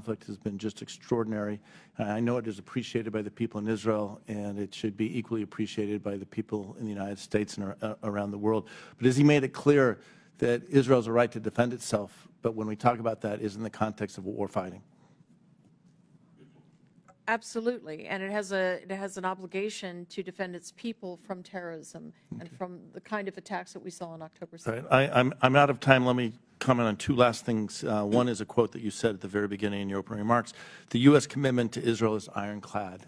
conflict has been just extraordinary. I know it is appreciated by the people in Israel, and it should be equally appreciated by the people in the United States and around the world. But as he made it clear that Israel has a right to defend itself, but when we talk about that, is in the context of war fighting. Absolutely, and it has an obligation to defend its people from terrorism and from the kind of attacks that we saw on October 7th. Right. I'm out of time. Let me comment on two last things. One is a quote that you said at the very beginning in your opening remarks. The U.S. commitment to Israel is ironclad.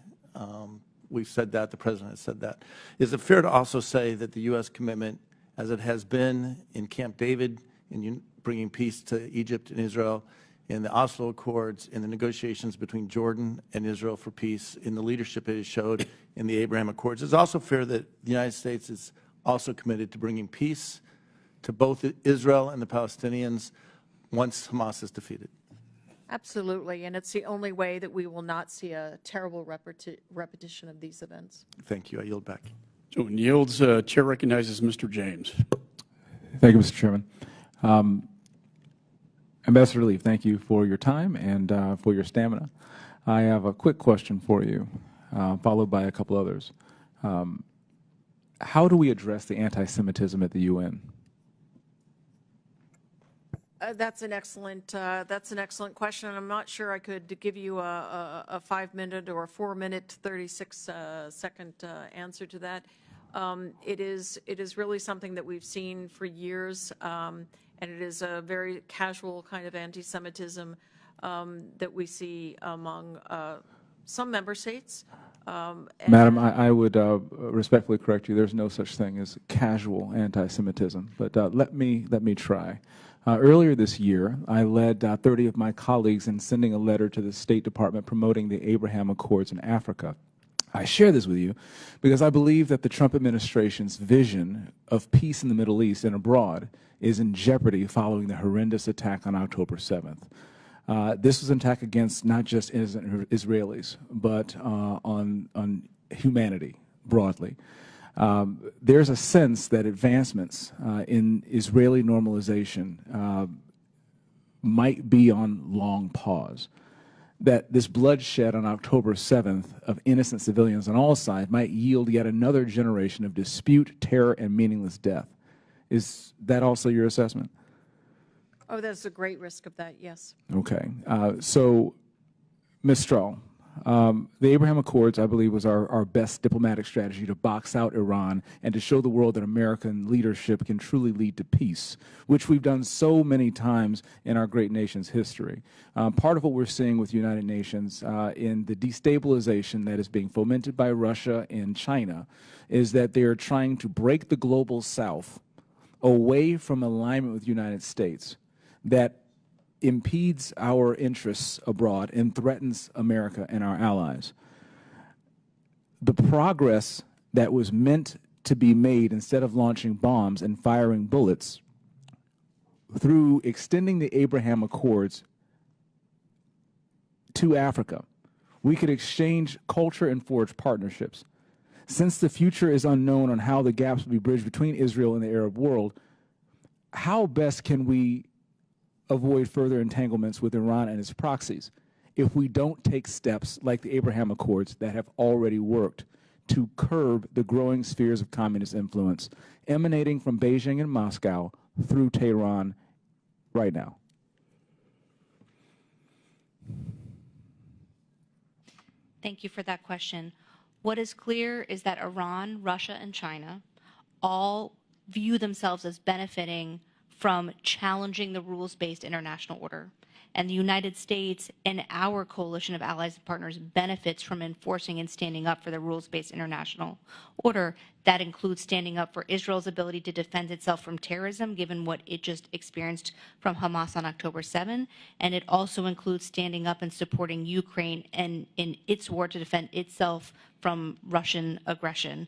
We've said that. The President has said that. Is it fair to also say that the U.S. commitment, as it has been in Camp David, in bringing peace to Egypt and Israel, in the Oslo Accords, in the negotiations between Jordan and Israel for peace, in the leadership it has showed in the Abraham Accords, it's also fair that the United States is also committed to bringing peace to both Israel and the Palestinians once Hamas is defeated? Absolutely, and it's the only way that we will not see a terrible repetition of these events. Thank you. I yield back. So yields. Chair recognizes Mr. James. Thank you, Mr. Chairman. Ambassador Leaf, thank you for your time and for your stamina. I have a quick question for you, followed by a couple others. How do we address the anti-Semitism at the UN? That's an excellent question, and I'm not sure I could give you a 5-minute or a 4-minute, 36-second answer to that. It is really something that we've seen for years. And it is a very casual kind of anti-Semitism that we see among some member states. Madam, I would respectfully correct you. There's no such thing as casual anti-Semitism. But let me try. Earlier this year, I led 30 of my colleagues in sending a letter to the State Department promoting the Abraham Accords in Africa. I share this with you because I believe that the Trump administration's vision of peace in the Middle East and abroad is in jeopardy following the horrendous attack on October 7th. This was an attack against not just Israelis, but on humanity broadly. There's a sense that advancements in Israeli normalization might be on long pause, that this bloodshed on October 7th of innocent civilians on all sides might yield yet another generation of dispute, terror, and meaningless death. Is that also your assessment? Oh, there's a great risk of that, yes. Okay. So, Ms. Strahl, the Abraham Accords, I believe, was our best diplomatic strategy to box out Iran and to show the world that American leadership can truly lead to peace, which we've done so many times in our great nation's history. Part of what we're seeing with the United Nations in the destabilization that is being fomented by Russia and China is that they are trying to break the global South away from alignment with the United States that impedes our interests abroad and threatens America and our allies. The progress that was meant to be made instead of launching bombs and firing bullets through extending the Abraham Accords to Africa, we could exchange culture and forge partnerships. Since the future is unknown on how the gaps will be bridged between Israel and the Arab world, how best can we avoid further entanglements with Iran and its proxies if we don't take steps like the Abraham Accords that have already worked to curb the growing spheres of communist influence emanating from Beijing and Moscow through Tehran right now? Thank you for that question. What is clear is that Iran, Russia, and China all view themselves as benefiting from challenging the rules-based international order. And the United States and our coalition of allies and partners benefits from enforcing and standing up for the rules-based international order. That includes standing up for Israel's ability to defend itself from terrorism, given what it just experienced from Hamas on October 7. And it also includes standing up and supporting Ukraine and in its war to defend itself from Russian aggression.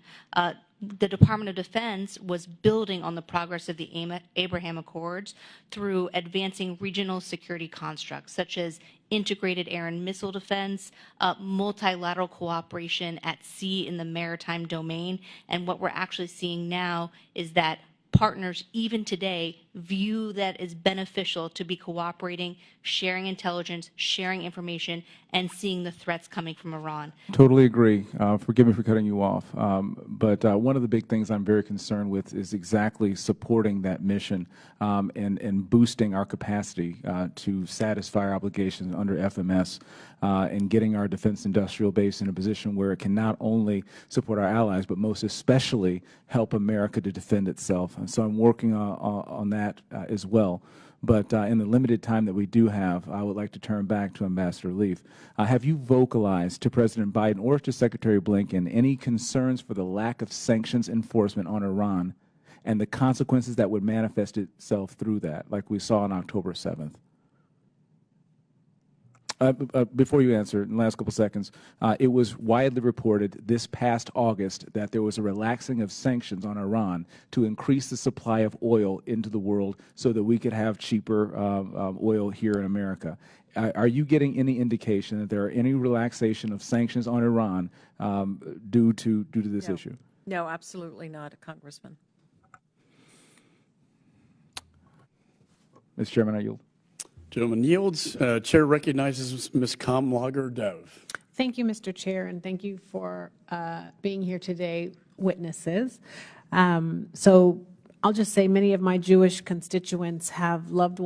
The Department of Defense was building on the progress of the Abraham Accords through advancing regional security constructs, such as integrated air and missile defense, multilateral cooperation at sea in the maritime domain. And what we're actually seeing now is that partners, even today, view that is beneficial to be cooperating, sharing intelligence, sharing information, and seeing the threats coming from Iran. Totally agree. Forgive me for cutting you off. But one of the big things I'm very concerned with is exactly supporting that mission and boosting our capacity to satisfy our obligations under FMS and getting our defense industrial base in a position where it can not only support our allies, but most especially help America to defend itself. And so I'm working on that as well. But in the limited time that we do have, I would like to turn back to Ambassador Leaf. Have you vocalized to President Biden or to Secretary Blinken any concerns for the lack of sanctions enforcement on Iran and the consequences that would manifest itself through that, like we saw on October 7th? Before you answer, in the last couple seconds, it was widely reported this past August that there was a relaxing of sanctions on Iran to increase the supply of oil into the world so that we could have cheaper oil here in America. Are you getting any indication that there are any relaxation of sanctions on Iran due to this issue? No, absolutely not, Congressman. Mr. Chairman, I yield. Gentleman yields. Chair recognizes Ms. Kamlager-Dove. Thank you, Mr. Chair, and thank you for being here today, witnesses. So I'll just say many of my Jewish constituents have loved